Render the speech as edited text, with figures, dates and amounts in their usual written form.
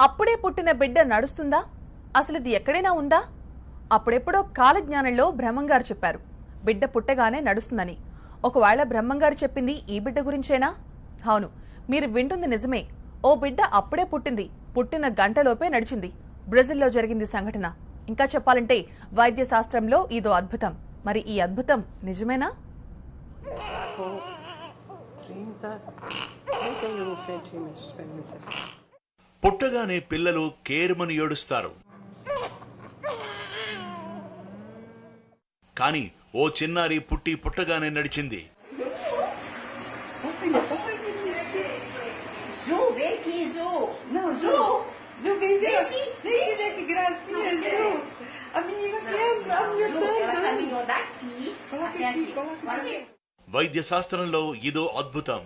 అప్పుడే పుట్టిన బిడ్డ నడుస్తుందా? అసలు ఇది ఎక్కడైనా ఉందా? అప్పుడెప్పుడో కాలజ్ఞానంలో బ్రహ్మంగారు చెప్పారు బిడ్డ పుట్టగానే నడుస్తుందని. ఒకవేళ బ్రహ్మంగారు చెప్పింది ఈ బిడ్డ గురించేనా? అవును, మీరు వింటుంది నిజమే. ఓ బిడ్డ అప్పుడే పుట్టింది, పుట్టిన గంటలోపే నడిచింది. బ్రెజిల్లో జరిగింది సంఘటన. ఇంకా చెప్పాలంటే వైద్య శాస్త్రంలో ఇదో అద్భుతం. మరి ఈ అద్భుతం నిజమేనా? పుట్టగానే పిల్లలు కేరుమని ఏడుస్తారు. కానీ ఓ చిన్నారి పుట్టగానే నడిచింది. వైద్య శాస్త్రంలో ఇదో అద్భుతం.